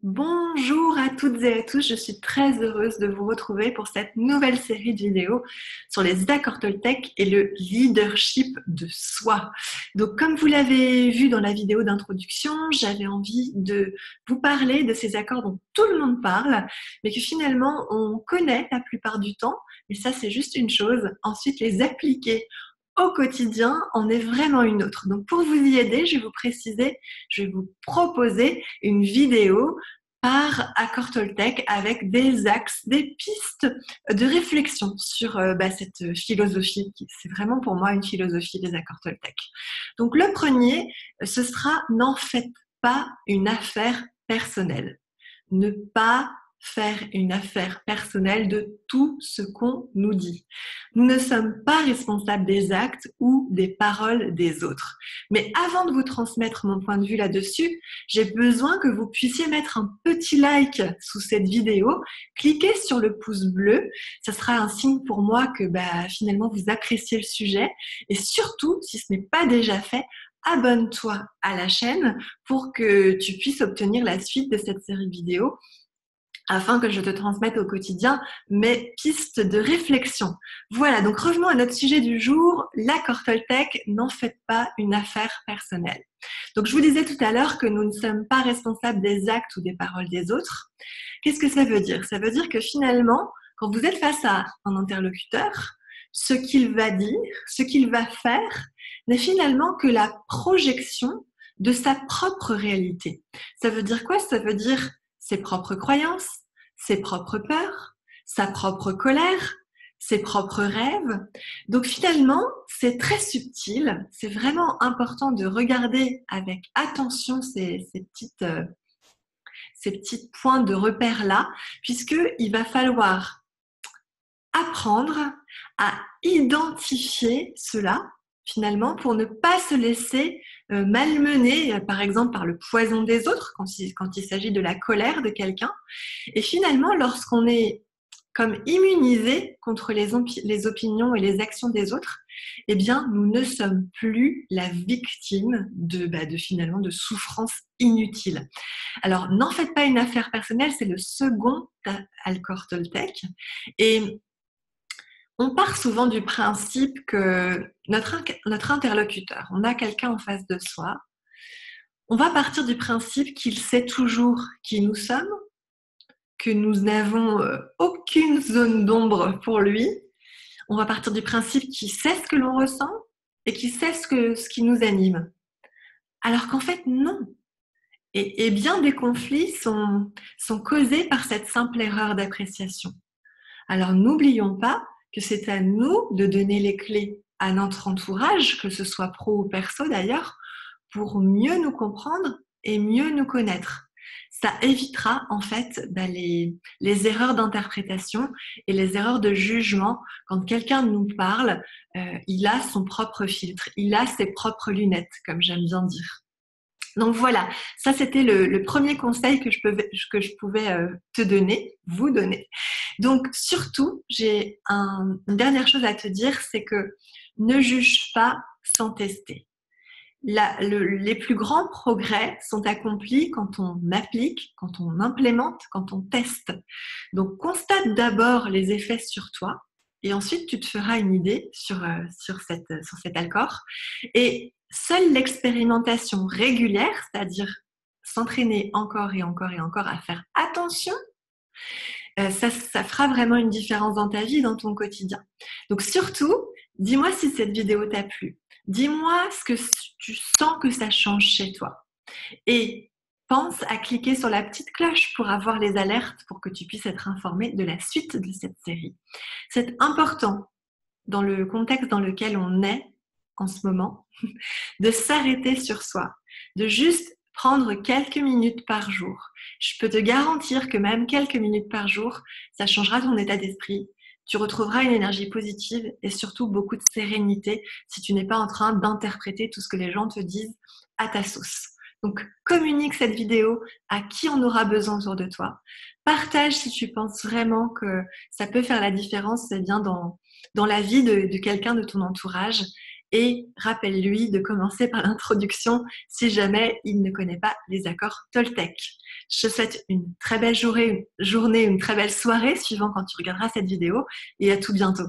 Bonjour à toutes et à tous, je suis très heureuse de vous retrouver pour cette nouvelle série de vidéos sur les accords Toltec et le leadership de soi. Donc comme vous l'avez vu dans la vidéo d'introduction, j'avais envie de vous parler de ces accords dont tout le monde parle, mais que finalement on connaît la plupart du temps, mais ça c'est juste une chose. Ensuite les appliquer au quotidien en est vraiment une autre. Donc pour vous y aider, je vais vous proposer une vidéo par accord Toltec avec des axes, des pistes de réflexion sur cette philosophie. C'est vraiment pour moi une philosophie des accords Toltec. Donc le premier, ce sera n'en faites pas une affaire personnelle. Ne pas faire une affaire personnelle de tout ce qu'on nous dit. Nous ne sommes pas responsables des actes ou des paroles des autres. Mais avant de vous transmettre mon point de vue là-dessus, j'ai besoin que vous puissiez mettre un petit like sous cette vidéo, cliquez sur le pouce bleu, ça sera un signe pour moi que finalement vous appréciez le sujet et surtout, si ce n'est pas déjà fait, abonne-toi à la chaîne pour que tu puisses obtenir la suite de cette série de vidéos afin que je te transmette au quotidien mes pistes de réflexion. Voilà, donc revenons à notre sujet du jour, l'accord Toltec, n'en faites pas une affaire personnelle. Donc je vous disais tout à l'heure que nous ne sommes pas responsables des actes ou des paroles des autres. Qu'est-ce que ça veut dire? Ça veut dire que finalement, quand vous êtes face à un interlocuteur, ce qu'il va dire, ce qu'il va faire, n'est finalement que la projection de sa propre réalité. Ça veut dire quoi? Ça veut dire ses propres croyances, ses propres peurs, sa propre colère, ses propres rêves. Donc finalement, c'est très subtil. C'est vraiment important de regarder avec attention ces petits points de repère-là, puisqu'il va falloir apprendre à identifier cela finalement pour ne pas se laisser malmener par exemple par le poison des autres quand il s'agit de la colère de quelqu'un. Et finalement, lorsqu'on est comme immunisé contre les opinions et les actions des autres, eh bien, nous ne sommes plus la victime finalement de souffrances inutiles. Alors, n'en faites pas une affaire personnelle, c'est le second accord Toltec. Et on part souvent du principe que notre interlocuteur, on a quelqu'un en face de soi, on va partir du principe qu'il sait toujours qui nous sommes, que nous n'avons aucune zone d'ombre pour lui. On va partir du principe qu'il sait ce que l'on ressent et qu'il sait ce qui nous anime. Alors qu'en fait, non. Et bien des conflits sont causés par cette simple erreur d'appréciation. Alors n'oublions pas que c'est à nous de donner les clés à notre entourage, que ce soit pro ou perso d'ailleurs, pour mieux nous comprendre et mieux nous connaître. Ça évitera en fait les erreurs d'interprétation et les erreurs de jugement. Quand quelqu'un nous parle, il a son propre filtre, il a ses propres lunettes, comme j'aime bien dire. Donc voilà, ça c'était le premier conseil que je pouvais te donner, vous donner. Donc surtout, j'ai une dernière chose à te dire, c'est que ne juge pas sans tester. Les plus grands progrès sont accomplis quand on applique, quand on implémente, quand on teste. Donc constate d'abord les effets sur toi et ensuite tu te feras une idée sur cet accord. Et seule l'expérimentation régulière, c'est-à-dire s'entraîner encore et encore et encore à faire attention, ça fera vraiment une différence dans ta vie, dans ton quotidien. Donc surtout, dis-moi si cette vidéo t'a plu. Dis-moi ce que tu sens que ça change chez toi. Et pense à cliquer sur la petite cloche pour avoir les alertes pour que tu puisses être informé de la suite de cette série. C'est important dans le contexte dans lequel on est en ce moment, de s'arrêter sur soi, de juste prendre quelques minutes par jour. Je peux te garantir que même quelques minutes par jour, ça changera ton état d'esprit. Tu retrouveras une énergie positive et surtout beaucoup de sérénité si tu n'es pas en train d'interpréter tout ce que les gens te disent à ta sauce. Donc, communique cette vidéo à qui en aura besoin autour de toi. Partage si tu penses vraiment que ça peut faire la différence, c'est bien dans la vie de quelqu'un de ton entourage. et rappelle-lui de commencer par l'introduction si jamais il ne connaît pas les accords Toltec. Je te souhaite une très belle journée, une très belle soirée suivant quand tu regarderas cette vidéo et à tout bientôt.